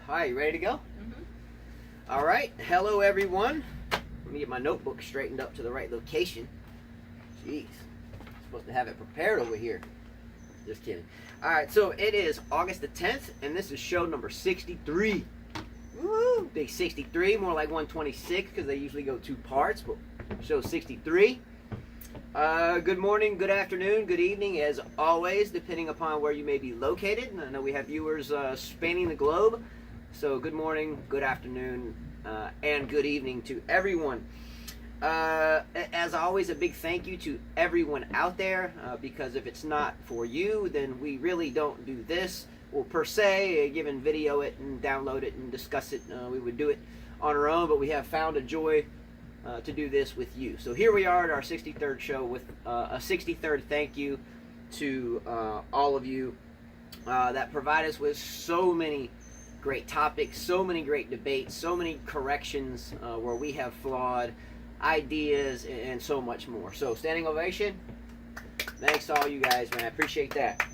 Hi, you ready to go? Mm-hmm. All right. Hello, everyone. Let me get my notebook straightened up to the right location. Jeez. Supposed to have it prepared over here. Just kidding. All right, so it is August the 10th, and this is show number 63. Woo! Big 63, more like 126 because they usually go two parts, but show 63. Good morning, good afternoon, good evening, as always, depending upon where you may be located. And I know we have viewers spanning the globe, so good morning, good afternoon, and good evening to everyone. As always, a big thank you to everyone out there, because if it's not for you, then we really don't do this. Well, per se, given video it and download it and discuss it, we would do it on our own, but we have found a joy to do this with you. So here we are at our 63rd show with a 63rd thank you to all of you that provide us with so many great topics, so many great debates, so many corrections where we have flawed ideas and so much more. So standing ovation. Thanks to all you guys, man. I appreciate that.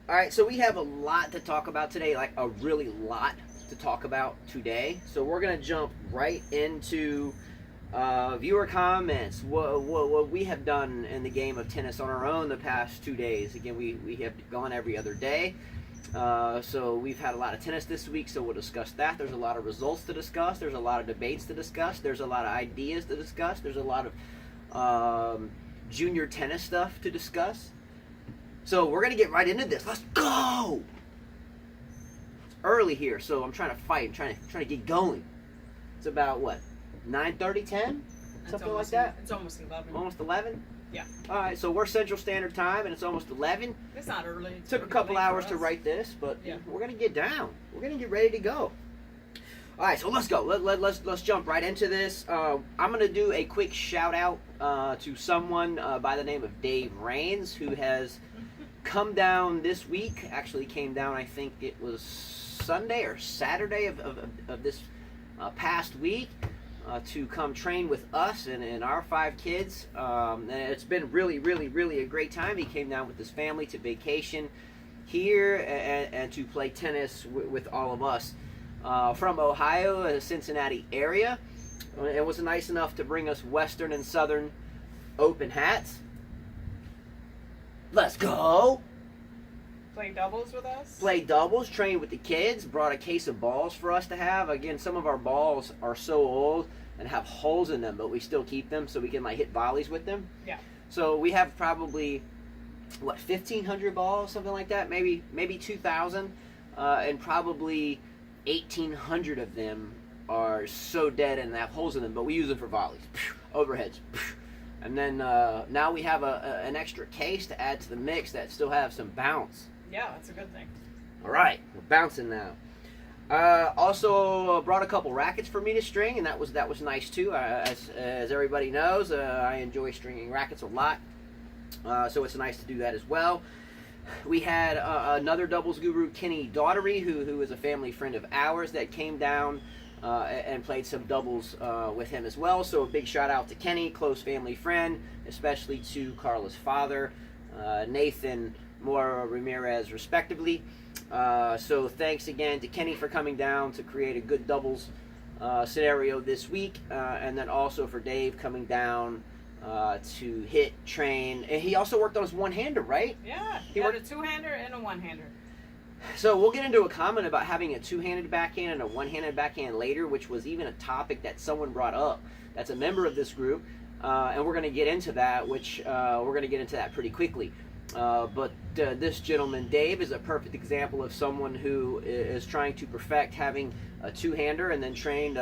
All right, so we have a lot to talk about today, like a really lot to talk about today. So we're going to jump right into viewer comments, what we have done in the game of tennis on our own the past 2 days. Again, we have gone every other day. So we've had a lot of tennis this week, so we'll discuss that. There's a lot of results to discuss. There's a lot of debates to discuss. There's a lot of ideas to discuss. There's a lot of junior tennis stuff to discuss. So we're going to get right into this. Let's go! It's early here, so I'm trying to fight. I'm trying to get going. It's about, what, 9:30, 10? Something like that? It's almost 11. Almost 11? Yeah. All right, so we're Central Standard Time, and it's almost 11. It's not early. It Took a couple hours to write this, but yeah, we're going to get down. We're going to get ready to go. All right, so let's go. Let's jump right into this. I'm going to do a quick shout-out to someone by the name of Dave Rains, who has come down this week. Actually came down, I think it was Sunday or Saturday of this past week to come train with us and our 5 kids. And it's been really a great time. He came down with his family to vacation here and to play tennis with all of us from Ohio, the Cincinnati area. It was nice enough to bring us Western and Southern open hats. Let's go! Play doubles with us? Play doubles, train with the kids, brought a case of balls for us to have. Again, some of our balls are so old and have holes in them, but we still keep them so we can like hit volleys with them. Yeah. So we have probably, what, 1,500 balls, something like that, maybe 2,000, and probably 1,800 of them are so dead and have holes in them, but we use them for volleys, overheads. And then now we have an extra case to add to the mix that still have some bounce. Yeah, that's a good thing. All right, we're bouncing now. Also brought a couple rackets for me to string, and that was nice too. As everybody knows, I enjoy stringing rackets a lot, so it's nice to do that as well. We had another doubles guru, Kenny Daughtery, who is a family friend of ours, that came down and played some doubles with him as well. So a big shout out to Kenny, close family friend, especially to Carla's father, Nathan Mora Ramirez, respectively. So thanks again to Kenny for coming down to create a good doubles scenario this week, and then also for Dave coming down to hit, train. And he also worked on his one-hander, right? Yeah, he had a two-hander and a one-hander. So we'll get into a comment about having a two-handed backhand and a one-handed backhand later, which was even a topic that someone brought up. That's a member of this group, and we're going to get into that, which we're going to get into that pretty quickly. But this gentleman, Dave, is a perfect example of someone who is trying to perfect having a two-hander, and then trained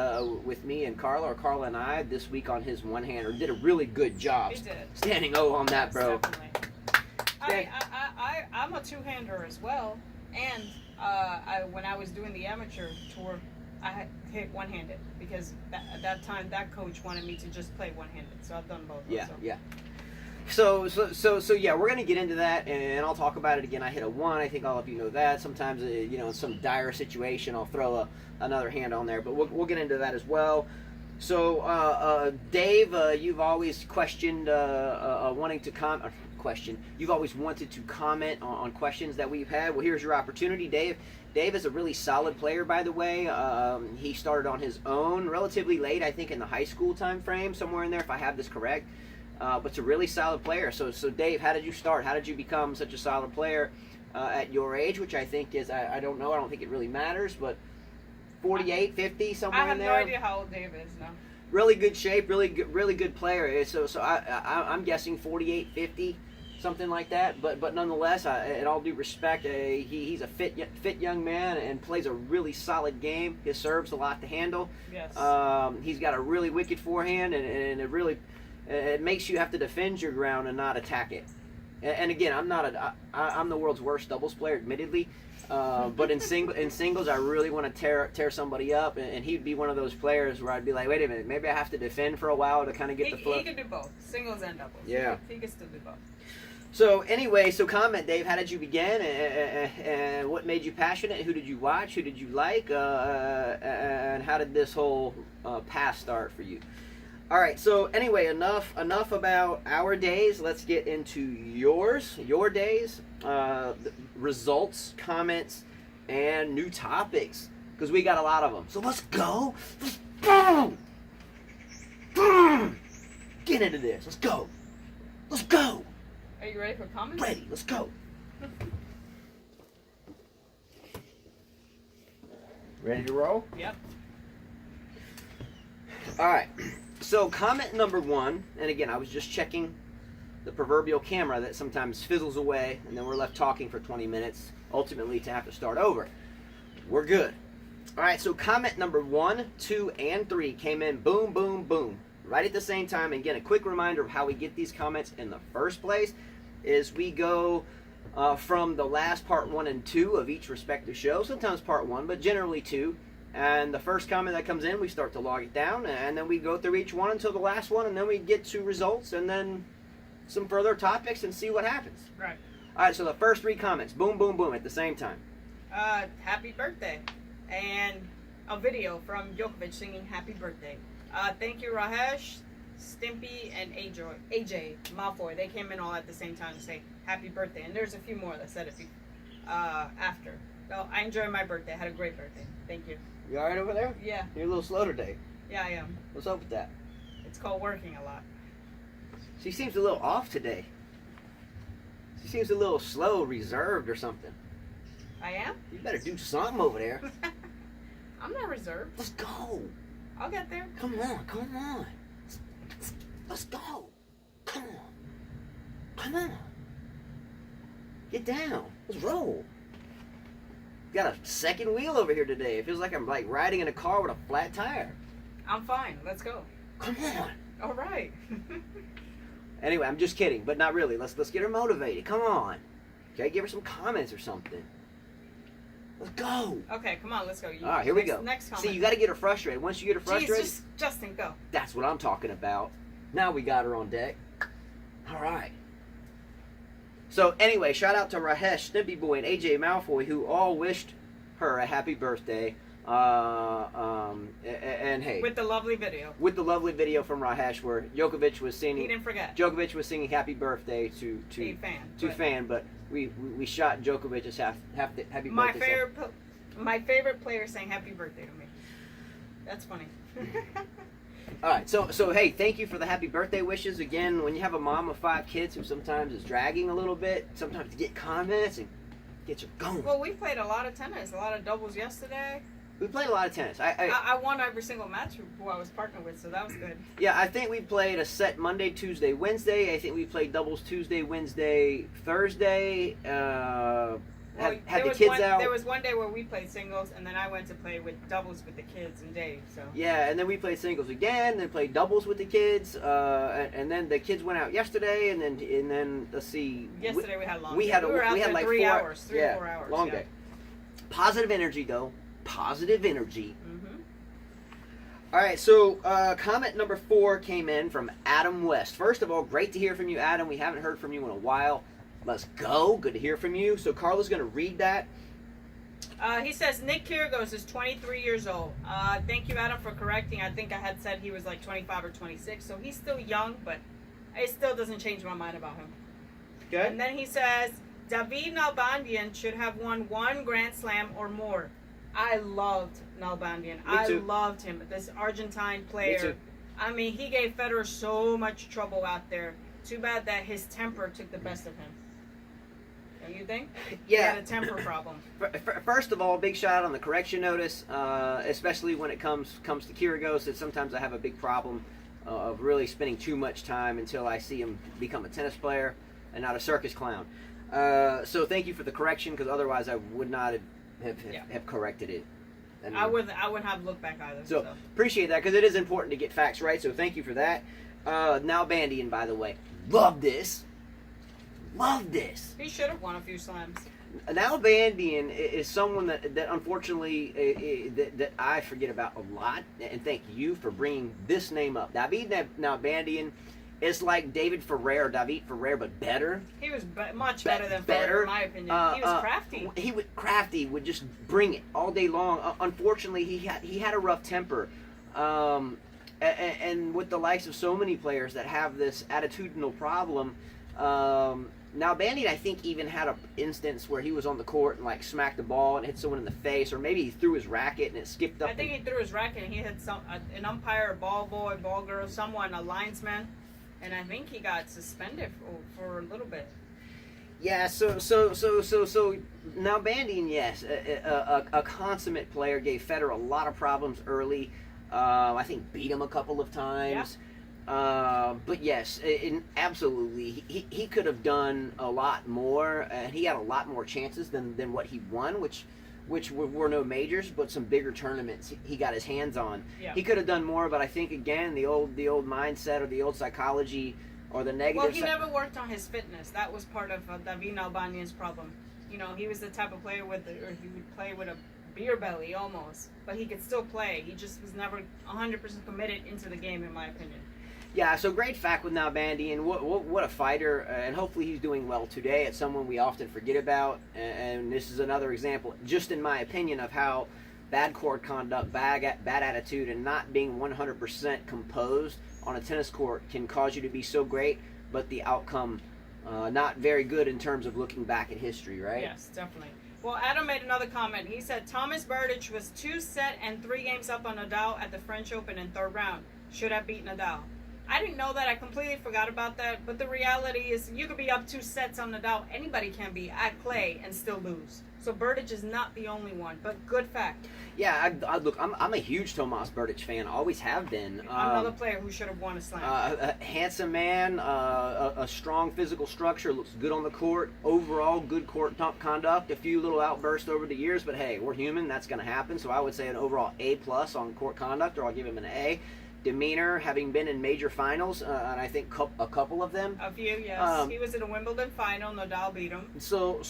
with me and Carla, or Carla and I, this week on his one-hander. Did a really good job. He did. Standing O on that, bro. Definitely. I'm a two-hander as well. And when I was doing the amateur tour, I hit one-handed because at that time that coach wanted me to just play one-handed. So I've done both. Yeah, also. yeah. So yeah, we're gonna get into that, and I'll talk about it again. I hit a 1. I think all of you know that. Sometimes, in some dire situation, I'll throw another hand on there, but we'll get into that as well. So Dave, you've always questioned wanting to question. You've always wanted to comment on questions that we've had. Well, here's your opportunity, Dave. Dave is a really solid player, by the way. He started on his own relatively late, I think, in the high school time frame, somewhere in there, if I have this correct. But it's a really solid player. So Dave, how did you start? How did you become such a solid player at your age, which I think is, I don't know, I don't think it really matters, but 48, 50, somewhere in there? I have no idea how old Dave is now. Really good shape, really good player. So I'm guessing 48, 50, something like that. But nonetheless, in all due respect, he's a fit young man and plays a really solid game. His serve's a lot to handle. Yes. He's got a really wicked forehand, and it makes you have to defend your ground and not attack it. And again, I'm the world's worst doubles player, admittedly. But in singles, I really want to tear somebody up, and he'd be one of those players where I'd be like, wait a minute, maybe I have to defend for a while to kind of get the flow. He can do both, singles and doubles. Yeah. He can still do both. So anyway, comment, Dave. How did you begin, and what made you passionate? Who did you watch? Who did you like? And how did this whole path start for you? All right. So anyway, enough about our days. Let's get into your days, results, comments, and new topics, because we got a lot of them. So let's go. Let's go. Get into this. Let's go. Let's go. Are you ready for comments? Ready. Let's go. Ready to roll? Yep. All right. So comment number 1, and again, I was just checking the proverbial camera that sometimes fizzles away, and then we're left talking for 20 minutes, ultimately to have to start over. We're good. All right, so comment number 1, 2, and 3 came in boom, boom, boom, right at the same time. And again, a quick reminder of how we get these comments in the first place is we go from the last part 1 and 2 of each respective show, sometimes part 1, but generally 2. And the first comment that comes in, we start to log it down, and then we go through each one until the last one, and then we get to results, and then some further topics, and see what happens. Right. All right, so the first 3 comments, boom, boom, boom, at the same time. Happy birthday. And a video from Djokovic singing happy birthday. Thank you, Rajesh, Stimpy, and AJ Malfoy. They came in all at the same time to say happy birthday. And there's a few more that said it after. Well, I enjoyed my birthday. I had a great birthday. Thank you. You all right over there? Yeah. You're a little slow today. Yeah, I am. What's up with that? It's called working a lot. She seems a little off today. She seems a little slow, reserved or something. I am? You better do something over there. I'm not reserved. Let's go. I'll get there. Come on. Let's go. Come on. Get down. Let's roll. Got a second wheel over here today. It feels like I'm like riding in a car with a flat tire. I'm fine. Let's go. Come on. All right. Anyway, I'm just kidding, but not really. Let's get her motivated. Come on. Okay, give her some comments or something. Let's go. Okay, come on, let's go. All right, here we go. Next comment. See, you got to get her frustrated. Once you get her frustrated, Jeez, Justin, go. That's what I'm talking about. Now we got her on deck. All right. So anyway, shout out to Rajesh, Stimpy Boy, and AJ Malfoy, who all wished her a happy birthday. And hey, with the lovely video. With the lovely video from Rajesh, where Djokovic was singing. He didn't forget. Djokovic was singing "Happy Birthday" to fan, but we shot Djokovic's happy birthday. My favorite player saying "Happy Birthday" to me. That's funny. All right, so hey, thank you for the happy birthday wishes. Again, when you have a mom of 5 kids who sometimes is dragging a little bit, sometimes to get comments and get you going. Well, we played a lot of tennis, a lot of doubles yesterday. We played a lot of tennis. I won every single match who I was partnered with, so that was good. Yeah, I think we played a set Monday, Tuesday, Wednesday. I think we played doubles Tuesday, Wednesday, Thursday. Had the kids out. There was one day where we played singles, and then I went to play with doubles with the kids and Dave. So yeah, and then we played singles again, then played doubles with the kids, and then the kids went out yesterday, and then let's see. Yesterday we had long. We had like 3 hours, 3 or 4 hours. Long day. Positive energy though. Positive energy. Mm-hmm. All right, so comment number 4 came in from Adam West. First of all, great to hear from you, Adam. We haven't heard from you in a while. Let's go. Good to hear from you. So Carla's going to read that. He says, Nick Kyrgios is 23 years old. Thank you, Adam, for correcting. I think I had said he was like 25 or 26, so he's still young, but it still doesn't change my mind about him. Okay. And then he says, David Nalbandian should have won 1 Grand Slam or more. I loved Nalbandian. I loved him. This Argentine player. Me too. I mean, he gave Federer so much trouble out there. Too bad that his temper took the best of him. Don't you think? Yeah. He had a temper problem. First of all, big shout out on the correction notice, especially when it comes to Kyrgios. That sometimes I have a big problem of really spending too much time until I see him become a tennis player and not a circus clown. So thank you for the correction, because otherwise I would not have corrected it. And I wouldn't have looked back either. So appreciate that, because it is important to get facts right. So thank you for that. Nalbandian, by the way, love this. He should have won a few slams. Nalbandian is someone that unfortunately that I forget about a lot, and thank you for bringing this name up. David Nalbandian is like David Ferrer, but better. He was much better than Federer, in my opinion. He was crafty. Crafty would just bring it all day long. Unfortunately, he had a rough temper, and with the likes of so many players that have this attitudinal problem. Nalbandian, I think, even had an instance where he was on the court and like smacked the ball and hit someone in the face, or maybe he threw his racket and it skipped up. I think he threw his racket and he hit an umpire, a ball boy, ball girl, someone, a linesman, and I think he got suspended for a little bit. Yeah, so Nalbandian, yes, a consummate player, gave Federer a lot of problems early. I think beat him a couple of times. Yeah. But yes, absolutely, he could have done a lot more, and he had a lot more chances than what he won, which were no majors, but some bigger tournaments he got his hands on. Yeah. He could have done more, but I think, again, the old mindset or the old psychology or the negative. Well, he never worked on his fitness. That was part of David Nalbandian's problem. You know, he was the type of player or he would play with a beer belly almost, but he could still play. He just was never 100% committed into the game, in my opinion. Yeah, so great fact with Nalbandian. What a fighter, and hopefully he's doing well today. It's someone we often forget about, and this is another example, just in my opinion, of how bad court conduct, bad attitude, and not being 100% composed on a tennis court can cause you to be so great, but the outcome not very good in terms of looking back at history, right? Yes, definitely. Well, Adam made another comment. He said, Thomas Berdych was 2-set and 3 games up on Nadal at the French Open in 3rd round. Should have beat Nadal. I didn't know that. I completely forgot about that. But the reality is you could be up 2 sets on Nadal. Anybody can be at clay and still lose. So Berdych is not the only one. But good fact. Yeah, look, I'm a huge Tomas Berdych fan. Always have been. Another player who should have won a slam. A handsome man, a strong physical structure, looks good on the court. Overall, good court conduct. A few little outbursts over the years, but hey, we're human. That's going to happen. So I would say an overall A+ on court conduct, or I'll give him an A. Demeanor, having been in major finals, and I think a couple of them. A few, yes. He was in a Wimbledon final. Nadal beat him. So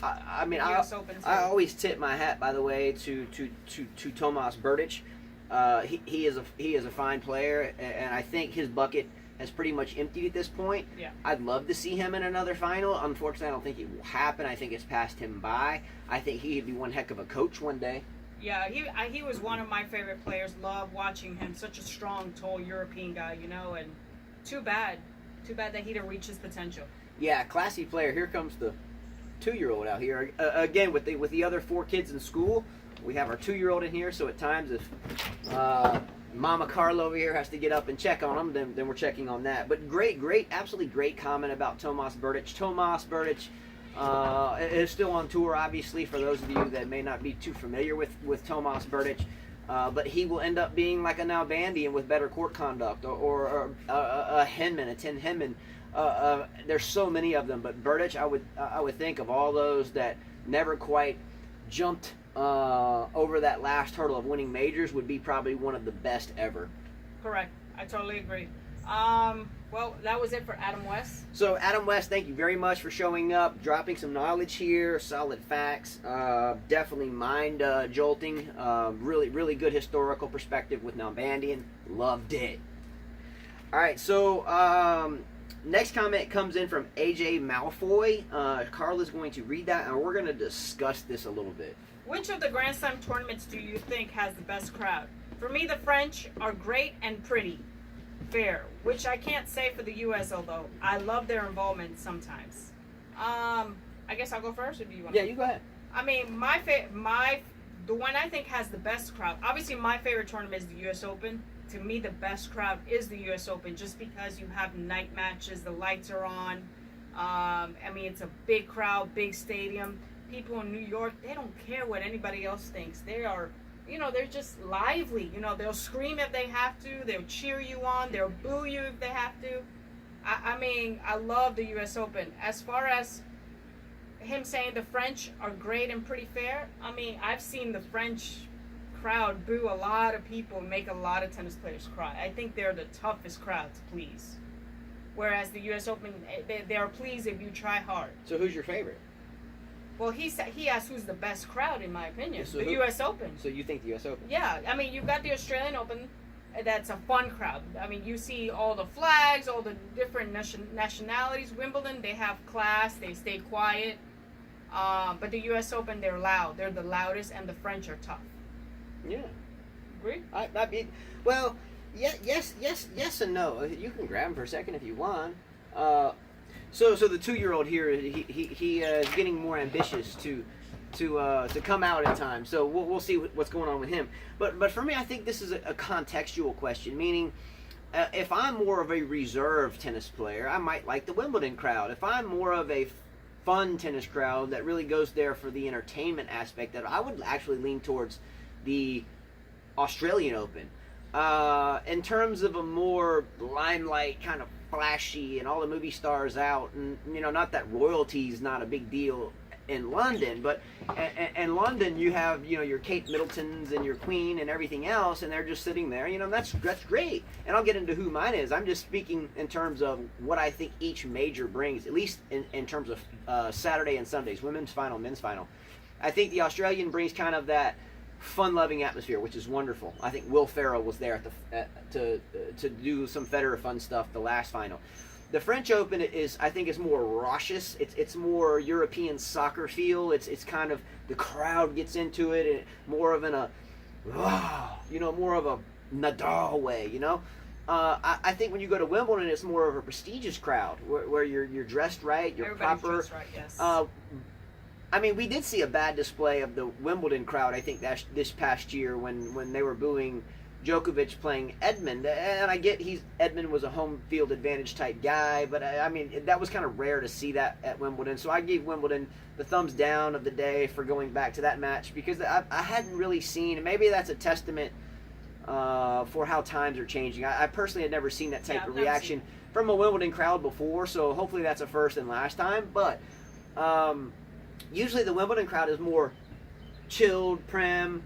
I mean, I always tip my hat, by the way, to Tomas Berdych. He is a fine player, and I think his bucket has pretty much emptied at this point. Yeah. I'd love to see him in another final. Unfortunately, I don't think it will happen. I think it's passed him by. I think he could be one heck of a coach one day. Yeah, he was one of my favorite players. Love watching him. Such a strong, tall European guy, you know. And too bad that he didn't reach his potential. Yeah, classy player. Here comes the 2-year-old out here again with the other 4 kids in school. We have our 2-year-old in here. So at times, if Mama Carla over here has to get up and check on him, then we're checking on that. But great, absolutely great comment about Tomas Berdych. Tomas Berdych is still on tour, obviously, for those of you that may not be too familiar with Tomas Berdych. But he will end up being like a Nalbandian with better court conduct, or a Henman, a Tim Henman. There's so many of them, but Berdych, I would think of all those that never quite jumped over that last hurdle of winning majors, would be probably one of the best ever. Correct. I totally agree. Well, that was it for Adam West. So, Adam West, thank you very much for showing up, dropping some knowledge here, solid facts, definitely mind-jolting, really good historical perspective with Nalbandian. Loved it. All right, so next comment comes in from AJ Malfoy. Carla's going to read that, and we're going to discuss this a little bit. Which of the Grand Slam tournaments do you think has the best crowd? For me, the French are great and pretty. Fair, which I can't say for the U.S., although I love their involvement sometimes. I guess I'll go first, or do you want? Yeah, you go ahead. I mean, the one I think has the best crowd. Obviously, my favorite tournament is the U.S. Open. To me, the best crowd is the U.S. Open, just because you have night matches, the lights are on. I mean, it's a big crowd, big stadium. People in New York, they don't care what anybody else thinks. They are, they're just lively. They'll scream if they have to. They'll cheer you on. They'll boo you if they have to. I mean, I love the U.S. Open. As far as him saying the French are great and pretty fair, I mean, I've seen the French crowd boo a lot of people and make a lot of tennis players cry. I think they're the toughest crowd to please. Whereas the U.S. Open, they are pleased if you try hard. So who's your favorite? Well, he asked who's the best crowd, in my opinion. So the U.S. Open. So you think the U.S. Open? Yeah, I mean, you've got the Australian Open. That's a fun crowd. I mean, you see all the flags, all the different nationalities. Wimbledon, they have class. They stay quiet. But the U.S. Open, they're loud. They're the loudest, and the French are tough. Yeah. Agree? I mean, well, yeah, yes and no. You can grab him for a second if you want. So the 2-year-old here, he is getting more ambitious to come out in time. So we'll see what's going on with him. But for me, I think this is a contextual question. Meaning, if I'm more of a reserved tennis player, I might like the Wimbledon crowd. If I'm more of a fun tennis crowd that really goes there for the entertainment aspect, that I would actually lean towards the Australian Open. In terms of a more limelight, kind of flashy, and all the movie stars out, and not that royalty's not a big deal in London, but in London you have your Kate Middletons and your Queen and everything else, and they're just sitting there. That's great. And I'll get into who mine is. I'm just speaking in terms of what I think each major brings, at least in terms of Saturday and Sundays, women's final, men's final. I think the Australian brings kind of that fun-loving atmosphere, which is wonderful. I think Will Ferrell was there to do some Federer fun stuff the last final. The French Open I think is more raucous. It's more European soccer feel. It's kind of, the crowd gets into it, and more of more of a Nadal way. I think when you go to Wimbledon, it's more of a prestigious crowd where you're dressed right, you're Everybody's proper. dressed right, yes. I mean, we did see a bad display of the Wimbledon crowd, I think, this past year when they were booing Djokovic playing Edmund. And I get Edmund was a home field advantage type guy, but I mean, that was kind of rare to see that at Wimbledon. So I gave Wimbledon the thumbs down of the day for going back to that match, because I hadn't really seen, and maybe that's a testament for how times are changing. I personally had never seen that type of reaction from a Wimbledon crowd before, so hopefully that's a first and last time. But usually the Wimbledon crowd is more chilled, prim,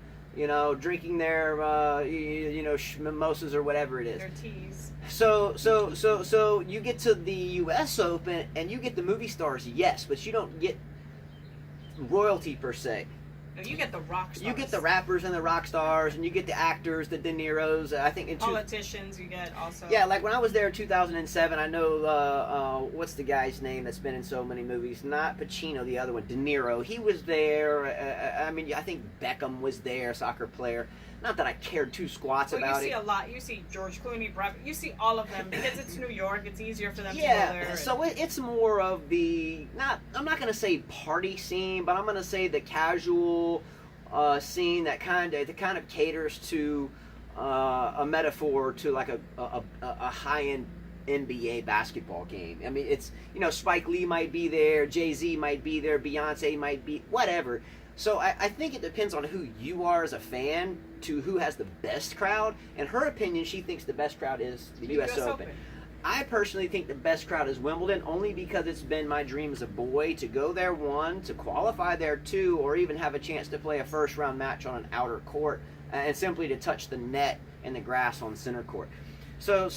drinking their mimosas or whatever it is. Their teas. So you get to the U.S. Open and you get the movie stars, yes, but you don't get royalty per se. No, you get the rock stars. You get the rappers and the rock stars, and you get the actors, the De Niros. I think politicians you get also. Yeah, like when I was there in 2007, I know what's the guy's name that's been in so many movies? Not Pacino, the other one, De Niro. He was there. I mean, I think Beckham was there, soccer player. Not that I cared two squats about it. You see a lot. You see George Clooney, Brad. You see all of them because it's New York. It's easier for them to go there. Yeah, so it's more of the I'm not going to say party scene, but I'm going to say the casual scene that kind of caters to a metaphor to like a high-end NBA basketball game. I mean, it's Spike Lee might be there, Jay-Z might be there, Beyonce might be, whatever. So I think it depends on who you are as a fan to who has the best crowd. In her opinion, she thinks the best crowd is the U.S. Open. I personally think the best crowd is Wimbledon, only because it's been my dream as a boy to go there, 1, to qualify there, 2, or even have a chance to play a first-round match on an outer court, and simply to touch the net and the grass on center court. So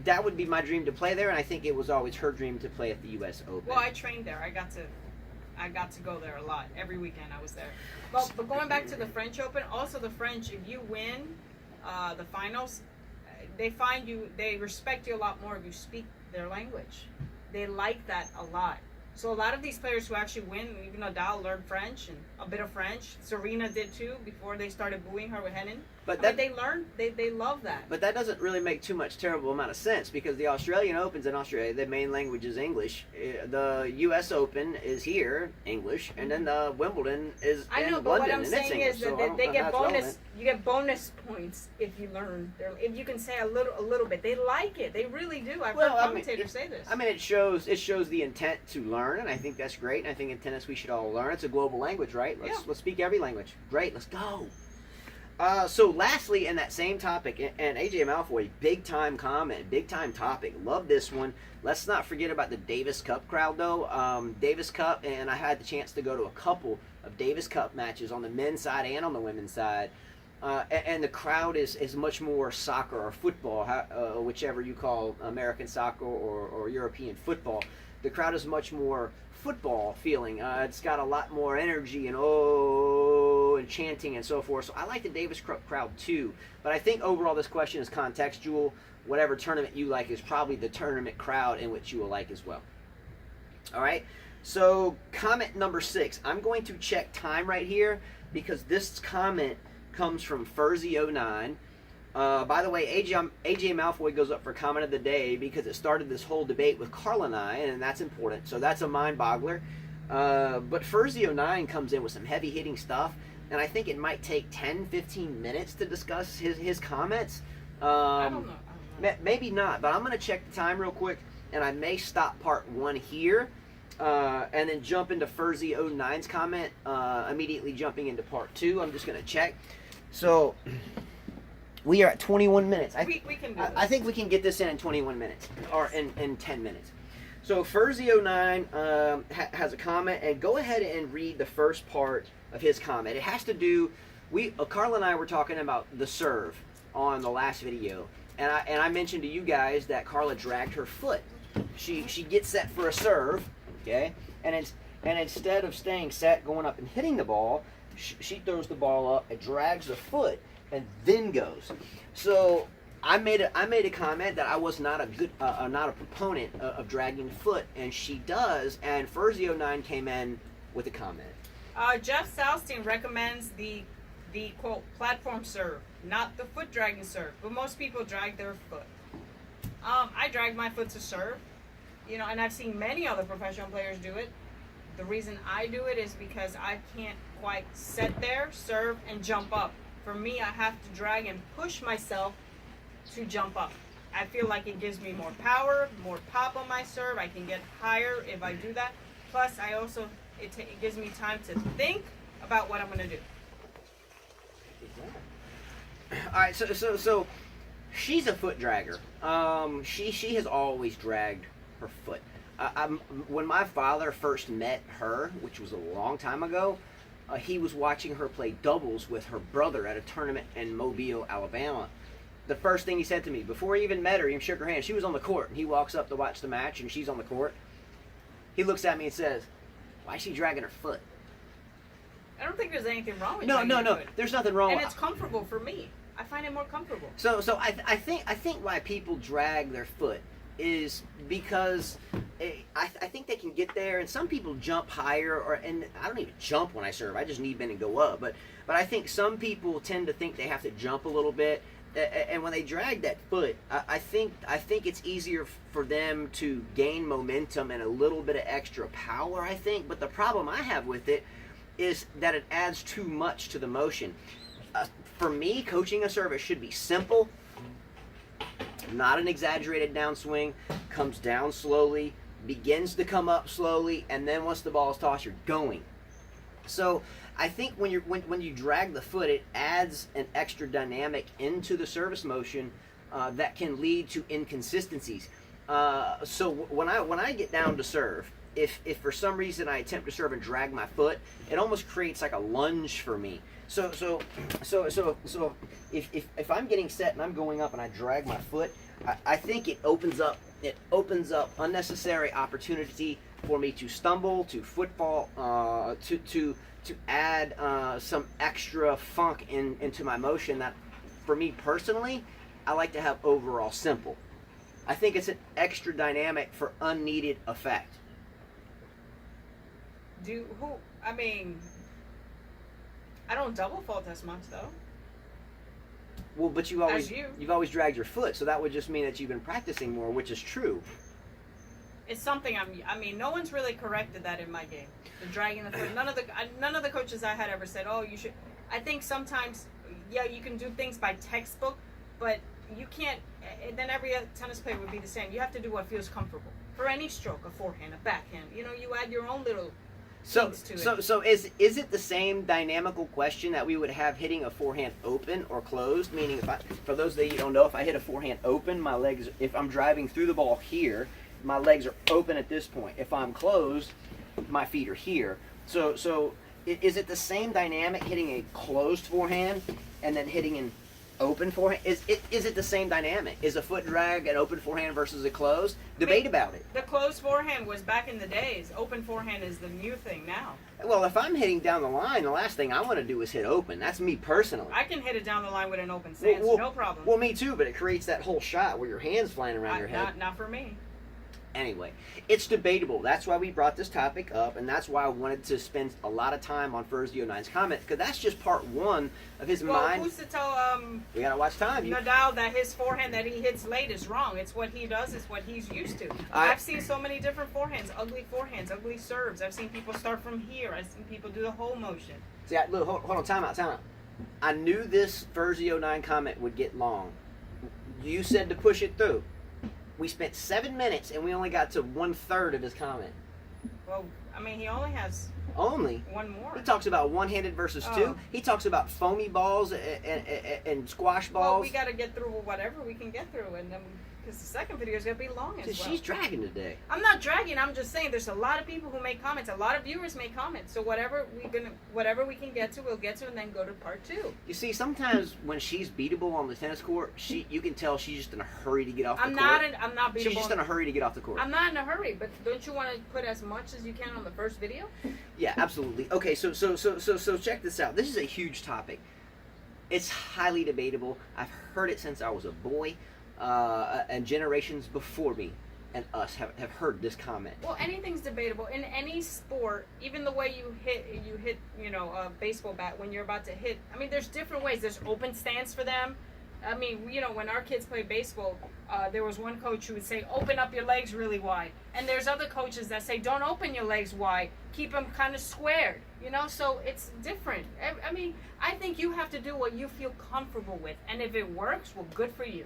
that would be my dream to play there, and I think it was always her dream to play at the U.S. Open. Well, I trained there. I got to go there a lot. Every weekend I was there. But going back to the French Open, also the French, if you win the finals, they respect you a lot more if you speak their language. They like that a lot. So a lot of these players who actually win, even Nadal learned French and a bit of French. Serena did too before they started booing her with Henin. But they learned, they love that. But that doesn't really make too much terrible amount of sense, because the Australian Open's in Australia, the main language is English. The U.S. Open is here, English, and then the Wimbledon is I know, in but London, what I'm and it's saying English. is So that they get bonus. relevant. You get bonus points if you learn. If you can say a little bit, they like it. They really do. I've heard commentators say this. I mean, it shows the intent to learn, and I think that's great. And I think in tennis we should all learn. It's a global language, right? Let's speak every language. Great, let's go. So lastly, in that same topic, and AJ Malfoy, big time comment, big time topic. Love this one. Let's not forget about the Davis Cup crowd, though. Davis Cup, and I had the chance to go to a couple of Davis Cup matches on the men's side and on the women's side. And the crowd is much more soccer or football, whichever you call American soccer or European football. The crowd is much more football feeling. It's got a lot more energy and and chanting and so forth. So I like the Davis Cup crowd too. But I think overall this question is contextual. Whatever tournament you like is probably the tournament crowd in which you will like as well. All right. So comment number 6. I'm going to check time right here because this comment comes from Furzy09. By the way, AJ Malfoy goes up for comment of the day because it started this whole debate with Carl and I, and that's important. So that's a mind boggler. But Furzy09 comes in with some heavy hitting stuff, and I think it might take 10-15 minutes to discuss his comments. I don't know. Maybe not, but I'm going to check the time real quick, and I may stop part 1 here, and then jump into Furzy09's comment, immediately jumping into part 2. I'm just going to check. So we are at 21 minutes. We can do I think we can get this in 21 minutes, or in 10 minutes. So Furzy09 has a comment, and go ahead and read the first part of his comment. It has to do, Carl and I were talking about the serve on the last video, and I mentioned to you guys that Carla dragged her foot. She gets set for a serve, okay, and instead of staying set, going up and hitting the ball, she throws the ball up and drags the foot and then goes. So I made a comment that I was not a proponent of dragging the foot, and she does. And Furzy09 came in with a comment. Jeff Salstein recommends the quote platform serve, not the foot dragging serve. But most people drag their foot. I drag my foot to serve, and I've seen many other professional players do it. The reason I do it is because I can't quite sit there, serve, and jump up. For me, I have to drag and push myself to jump up. I feel like it gives me more power, more pop on my serve. I can get higher if I do that. Plus, it gives me time to think about what I'm going to do. All right, so she's a foot dragger. She has always dragged her foot. When my father first met her, which was a long time ago, he was watching her play doubles with her brother at a tournament in Mobile, Alabama. The first thing he said to me, before he even met her, he shook her hand. She was on the court, and he walks up to watch the match, and she's on the court. He looks at me and says, "Why is she dragging her foot?" I don't think there's anything wrong with No. foot. There's nothing wrong. And it's comfortable for me. I find it more comfortable. So I think why people drag their foot is because I think they can get there, and some people jump higher, and I don't even jump when I serve. I just knee bend and go up. But I think some people tend to think they have to jump a little bit, and when they drag that foot, I think it's easier for them to gain momentum and a little bit of extra power. I think, but the problem I have with it is that it adds too much to the motion. For me, coaching a service should be simple. Not an exaggerated downswing, comes down slowly, begins to come up slowly, and then once the ball is tossed, you're going. So I think when you drag the foot, it adds an extra dynamic into the service motion that can lead to inconsistencies. So when I get down to serve, if for some reason I attempt to serve and drag my foot, it almost creates like a lunge for me. So if I'm getting set and I'm going up and I drag my foot, I think it opens up unnecessary opportunity for me to stumble, to football, to add some extra funk into my motion that, for me personally, I like to have overall simple. I think it's an extra dynamic for unneeded effect. I mean, I don't double fault as much though. Well, but you've always dragged your foot, so that would just mean that you've been practicing more, which is true. It's something I mean, no one's really corrected that in my game. The dragging the foot. None of the coaches I had ever said, "Oh, you should." I think sometimes, yeah, you can do things by textbook, but you can't. And then every tennis player would be the same. You have to do what feels comfortable for any stroke, a forehand, a backhand. You know, you add your own little. So is it the same dynamical question that we would have hitting a forehand open or closed? Meaning, for those that you don't know, if I hit a forehand open, my legs, if I'm driving through the ball here, my legs are open at this point. If I'm closed, my feet are here. So is it the same dynamic hitting a closed forehand and then hitting an open forehand? Is it the same dynamic? Is a foot drag an open forehand versus a closed? Debate about it. The closed forehand was back in the days. Open forehand is the new thing now. Well, if I'm hitting down the line, the last thing I want to do is hit open. That's me personally. I can hit it down the line with an open stance, no problem. Well, me too, but it creates that whole shot where your hand's flying around your head. Not for me. Anyway, it's debatable. That's why we brought this topic up, and that's why I wanted to spend a lot of time on Furzio9's comments, because that's just part one of his mind. Who's to tell we gotta watch time. Nadal that his forehand that he hits late is wrong. It's what he does. It's what he's used to. I've seen so many different forehands, ugly serves. I've seen people start from here. I've seen people do the whole motion. See, look, hold on, time out. I knew this Furzio9 comment would get long. You said to push it through. We spent 7 minutes and we only got to 1/3 of his comment. Well, I mean, he only has one more. He talks about one-handed versus two. He talks about foamy balls and squash balls. Well, we got to get through whatever we can get through, and then because the second video is going to be long as well. She's dragging today. I'm not dragging. I'm just saying there's a lot of people who make comments. A lot of viewers make comments. So whatever we can get to, we'll get to, and then go to part 2. You see, sometimes when she's beatable on the tennis court, you can tell she's just in a hurry to get off the court. I'm not beatable. She's just in a hurry to get off the court. I'm not in a hurry, but don't you want to put as much as you can on the first video? Yeah, absolutely. Okay, so check this out. This is a huge topic. It's highly debatable. I've heard it since I was a boy. And generations before me and us have heard this comment. Well, anything's debatable in any sport. Even the way you hit, a baseball bat when you're about to hit. I mean, there's different ways. There's open stance for them. I mean, when our kids played baseball, there was one coach who would say, "Open up your legs really wide," and there's other coaches that say, "Don't open your legs wide. Keep them kind of squared." So it's different. I mean, I think you have to do what you feel comfortable with, and if it works, well, good for you.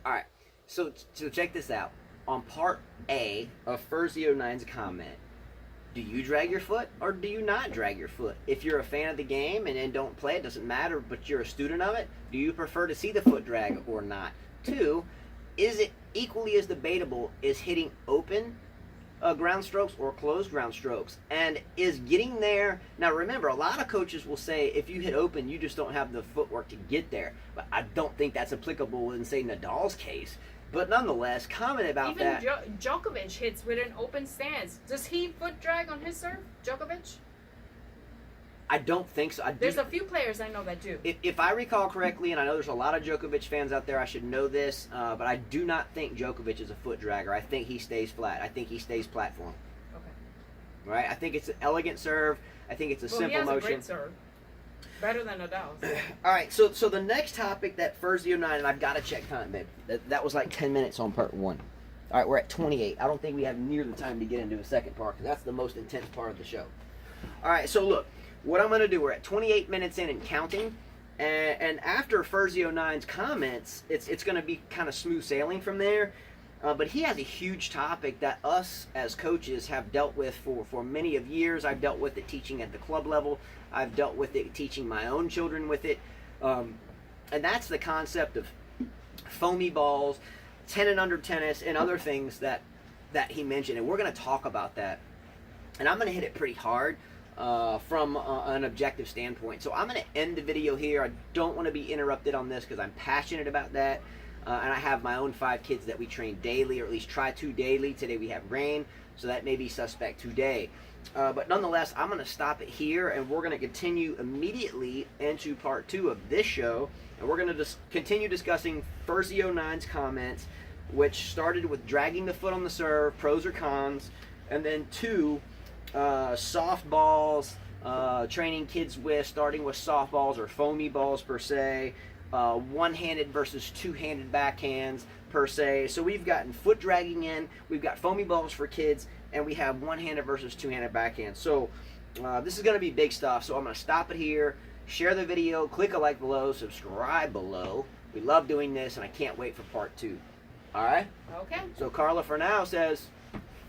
All right, so check this out. On part A of Furzio9's comment, do you drag your foot or do you not drag your foot? If you're a fan of the game and don't play, it doesn't matter, but you're a student of it, do you prefer to see the foot drag or not? 2, is it equally as debatable as hitting open ground strokes or closed ground strokes? And is getting there... Now remember, a lot of coaches will say if you hit open, you just don't have the footwork to get there. But I don't think that's applicable in, say, Nadal's case. But nonetheless, comment about that. Even Djokovic hits with an open stance. Does he foot drag on his serve, Djokovic? I don't think so. There's a few players I know that do. If I recall correctly, and I know there's a lot of Djokovic fans out there, I should know this, but I do not think Djokovic is a foot dragger. I think he stays flat. I think he stays platform. Okay. Right? I think it's an elegant serve. I think it's a simple motion. He has a great serve. Better than Nadal's. All right, so the next topic that Furzio9, and I've got to check time, babe. That was like 10 minutes on part 1. All right, we're at 28. I don't think we have near the time to get into a second part, because that's the most intense part of the show. All right, so look. What I'm going to do, we're at 28 minutes in and counting, and after Furzio9's comments, it's going to be kind of smooth sailing from there, but he has a huge topic that us as coaches have dealt with for many of years. I've dealt with it teaching at the club level. I've dealt with it teaching my own children with it, and that's the concept of foamy balls, 10 and under tennis, and other things that he mentioned, and we're going to talk about that, and I'm going to hit it pretty hard. From an objective standpoint. So I'm going to end the video here. I don't want to be interrupted on this because I'm passionate about that. And I have my own 5 kids that we train daily, or at least try to daily. Today we have rain, so that may be suspect today. But nonetheless, I'm going to stop it here, and we're going to continue immediately into part 2 of this show. And we're going to continue discussing Furzio9's comments, which started with dragging the foot on the serve, pros or cons, and then 2, softballs, training kids with, starting with softballs or foamy balls per se, one-handed versus two-handed backhands per se. So we've gotten foot dragging in, we've got foamy balls for kids, and we have one-handed versus two-handed backhands. So this is going to be big stuff. So I'm going to stop it here, share the video, click a like below, subscribe below. We love doing this, and I can't wait for part 2. All right? Okay. So Carla for now says,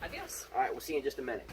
Adios. all right, we'll see you in just a minute.